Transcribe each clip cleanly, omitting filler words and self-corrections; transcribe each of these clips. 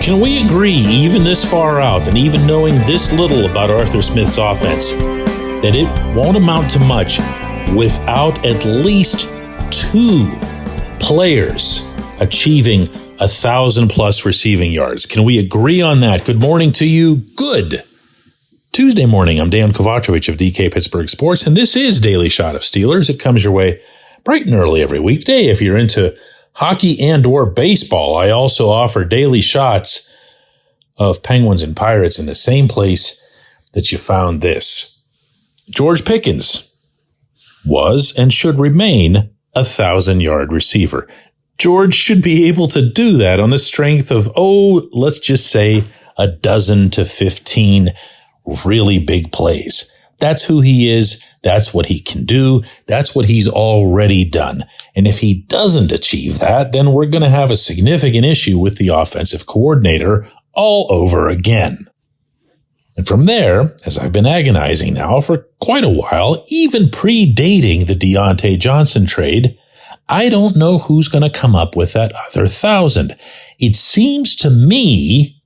Can we agree, even this far out, and even knowing this little about Arthur Smith's offense, that it won't amount to much without at least two players achieving 1,000+ receiving yards? Can we agree on that? Good morning to you. Good Tuesday morning. I'm Dejan Kovacevic of DK Pittsburgh Sports, and this is Daily Shot of Steelers. It comes your way bright and early every weekday. If you're into hockey and or baseball, I also offer daily shots of Penguins and Pirates in the same place that you found this. George Pickens was and should remain a 1,000-yard receiver. George should be able to do that on the strength of, let's just say 12 to 15 really big plays. That's who he is. That's what he can do. That's what he's already done. And if he doesn't achieve that, then we're going to have a significant issue with the offensive coordinator all over again. And from there, as I've been agonizing now for quite a while, even predating the Diontae Johnson trade, I don't know who's going to come up with that other 1,000. It seems to me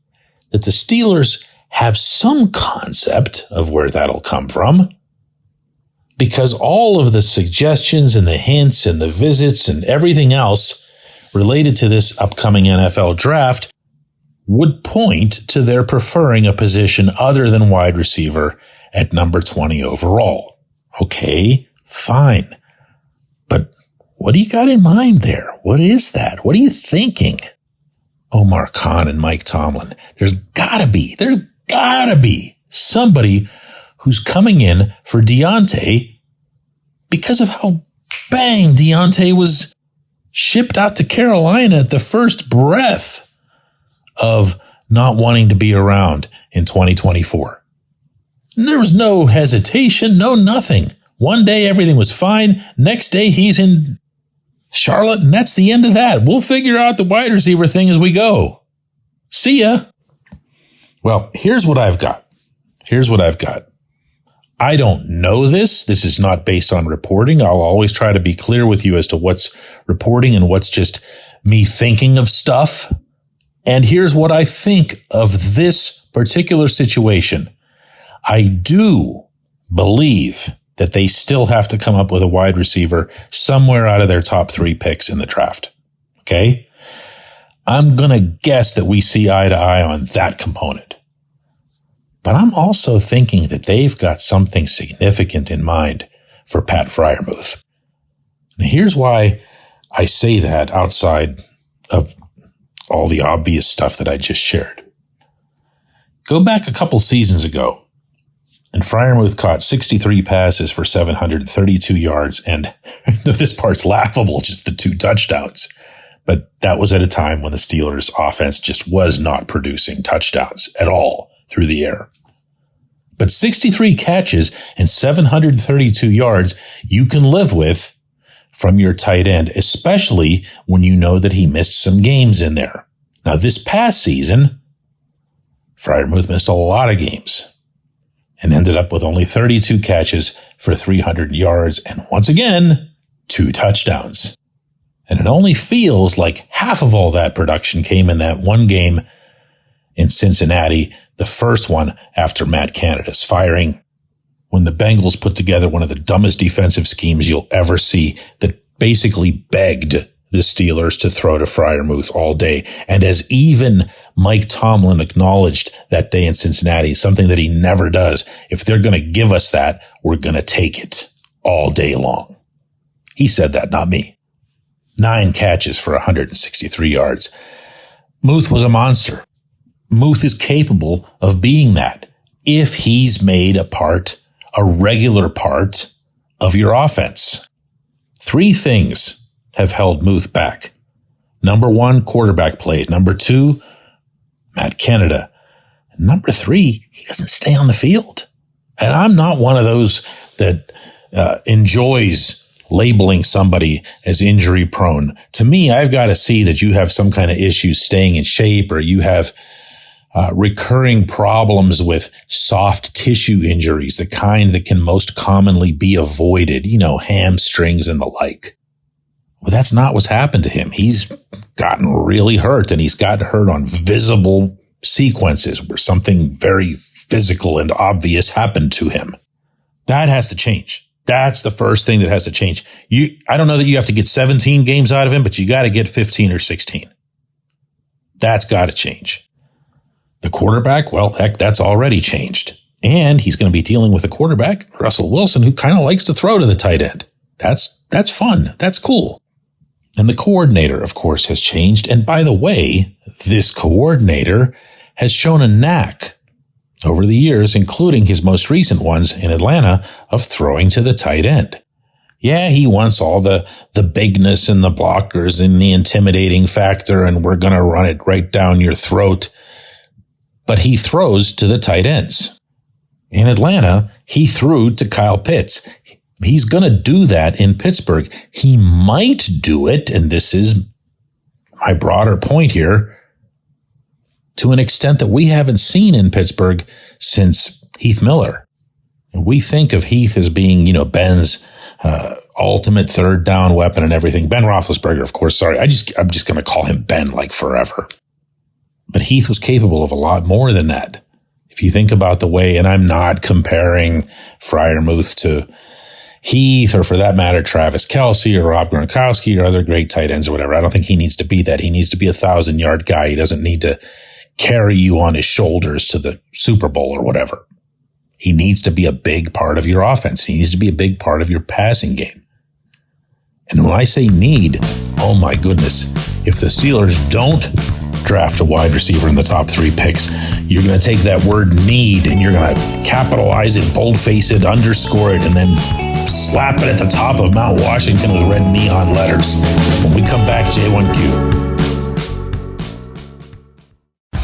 that the Steelers have some concept of where that'll come from, because all of the suggestions and the hints and the visits and everything else related to this upcoming NFL draft would point to their preferring a position other than wide receiver at number 20 overall. Okay, fine. But what do you got in mind there? What is that? What are you thinking? Omar Khan and Mike Tomlin. There's gotta be somebody who's coming in for Diontae because of how Diontae was shipped out to Carolina at the first breath of not wanting to be around in 2024. And there was no hesitation, no nothing. One day everything was fine. Next day he's in Charlotte, and that's the end of that. We'll figure out the wide receiver thing as we go. See ya. Well, here's what I've got. I don't know this. This is not based on reporting. I'll always try to be clear with you as to what's reporting and what's just me thinking of stuff. And here's what I think of this particular situation. I do believe that they still have to come up with a wide receiver somewhere out of their top 3 picks in the draft. Okay? I'm going to guess that we see eye to eye on that component. But I'm also thinking that they've got something significant in mind for Pat Freiermuth. Now, here's why I say that outside of all the obvious stuff that I just shared. Go back a couple seasons ago, and Freiermuth caught 63 passes for 732 yards, and this part's laughable, just the 2 touchdowns. But that was at a time when the Steelers' offense just was not producing touchdowns at all through the air. But 63 catches and 732 yards you can live with from your tight end, especially when you know that he missed some games in there. Now, this past season, Freiermuth missed a lot of games and ended up with only 32 catches for 300 yards and, once again, 2 touchdowns. And it only feels like half of all that production came in that one game in Cincinnati, the first one after Matt Canada's firing, when the Bengals put together one of the dumbest defensive schemes you'll ever see that basically begged the Steelers to throw to Freiermuth all day. And as even Mike Tomlin acknowledged that day in Cincinnati, something that he never does, if they're going to give us that, we're going to take it all day long. He said that, not me. 9 catches for 163 yards. Muth was a monster. Muth is capable of being that if he's made a regular part of your offense. 3 things have held Muth back. Number 1, quarterback play. Number 2, Matt Canada. Number 3, he doesn't stay on the field. And I'm not one of those that enjoys labeling somebody as injury prone. To me, I've got to see that you have some kind of issues staying in shape, or you have recurring problems with soft tissue injuries, the kind that can most commonly be avoided, hamstrings and the like. Well, that's not what's happened to him. He's gotten really hurt, and he's gotten hurt on visible sequences where something very physical and obvious happened to him. That has to change. That's the first thing that has to change. I don't know that you have to get 17 games out of him, but you got to get 15 or 16. That's got to change. The quarterback, well, heck, that's already changed. And he's going to be dealing with a quarterback, Russell Wilson, who kind of likes to throw to the tight end. That's fun. That's cool. And the coordinator, of course, has changed. And by the way, this coordinator has shown a knack over the years, including his most recent ones in Atlanta, of throwing to the tight end. Yeah, he wants all the bigness and the blockers and the intimidating factor, and we're going to run it right down your throat. But he throws to the tight ends. In Atlanta, he threw to Kyle Pitts. He's going to do that in Pittsburgh. He might do it, and this is my broader point here, to an extent that we haven't seen in Pittsburgh since Heath Miller. We think of Heath as being, Ben's ultimate third down weapon and everything. Ben Roethlisberger, of course, sorry. I'm just going to call him Ben like forever. But Heath was capable of a lot more than that. If you think about the way, and I'm not comparing Freiermuth to Heath, or for that matter, Travis Kelce or Rob Gronkowski or other great tight ends or whatever. I don't think he needs to be that. He needs to be a 1,000-yard guy. He doesn't need to carry you on his shoulders to the Super Bowl or whatever. He needs to be a big part of your offense. He needs to be a big part of your passing game. And when I say need, oh my goodness, if the Steelers don't draft a wide receiver in the top 3 picks, you're going to take that word need and you're going to capitalize it, boldface it, underscore it, and then slap it at the top of Mount Washington with red neon letters. When we come back, J1Q.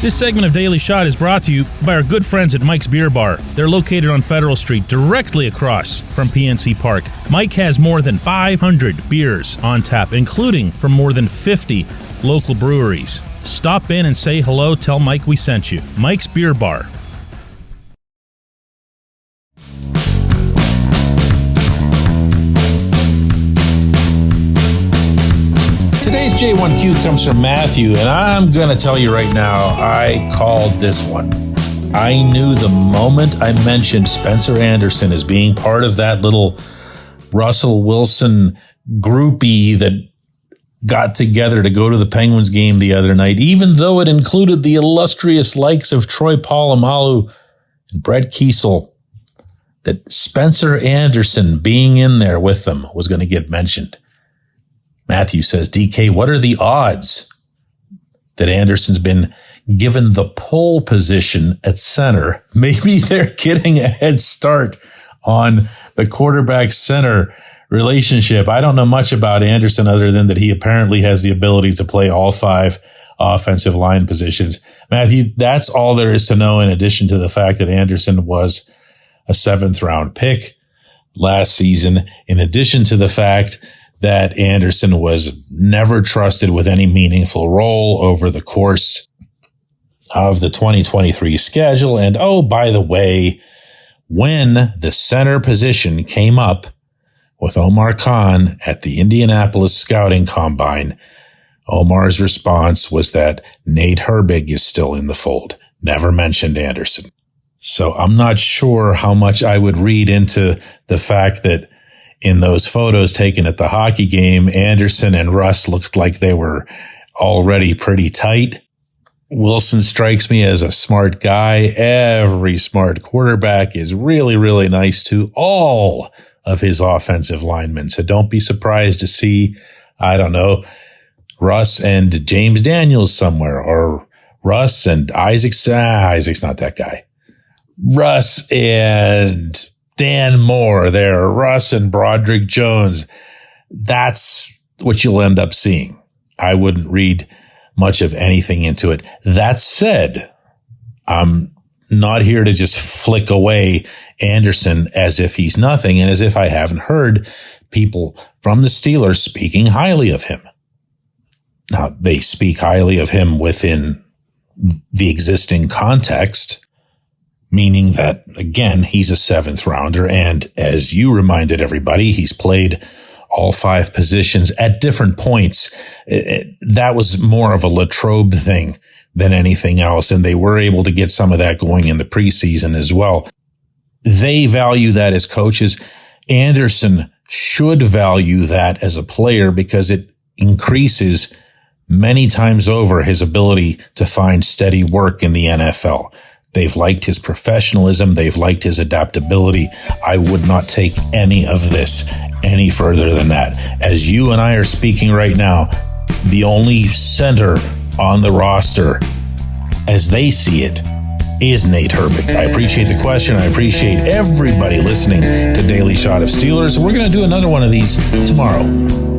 This segment of Daily Shot is brought to you by our good friends at Mike's Beer Bar. They're located on Federal Street, directly across from PNC Park. Mike has more than 500 beers on tap, including from more than 50 local breweries. Stop in and say hello. Tell Mike we sent you. Mike's Beer Bar. Today's J1Q comes from Matthew, and I'm going to tell you right now, I called this one. I knew the moment I mentioned Spencer Anderson as being part of that little Russell Wilson groupie that got together to go to the Penguins game the other night, even though it included the illustrious likes of Troy Polamalu and Brett Kiesel, that Spencer Anderson being in there with them was going to get mentioned. Matthew says, DK, what are the odds that Anderson's been given the pole position at center? Maybe they're getting a head start on the quarterback center relationship. I don't know much about Anderson other than that he apparently has the ability to play all 5 offensive line positions. Matthew, that's all there is to know, in addition to the fact that Anderson was a 7th round pick last season, in addition to the fact that Anderson was never trusted with any meaningful role over the course of the 2023 schedule. And oh, by the way, when the center position came up with Omar Khan at the Indianapolis Scouting Combine, Omar's response was that Nate Herbig is still in the fold. Never mentioned Anderson. So I'm not sure how much I would read into the fact that in those photos taken at the hockey game, Anderson and Russ looked like they were already pretty tight. Wilson strikes me as a smart guy. Every smart quarterback is really, really nice to all of his offensive linemen. So don't be surprised to see, I don't know, Russ and James Daniels somewhere, or Russ and Isaac's not that guy. Russ and Dan Moore there, Russ and Broderick Jones. That's what you'll end up seeing. I wouldn't read much of anything into it. That said, I'm not here to just flick away Anderson as if he's nothing and as if I haven't heard people from the Steelers speaking highly of him. Now, they speak highly of him within the existing context, meaning that, again, he's a 7th rounder. And as you reminded everybody, he's played all 5 positions at different points. That was more of a Latrobe thing than anything else. And they were able to get some of that going in the preseason as well. They value that as coaches. Anderson should value that as a player because it increases many times over his ability to find steady work in the NFL. They've liked his professionalism. They've liked his adaptability. I would not take any of this any further than that. As you and I are speaking right now, the only center on the roster, as they see it, is Nate Herbig. I appreciate the question. I appreciate everybody listening to Daily Shot of Steelers. We're going to do another one of these tomorrow.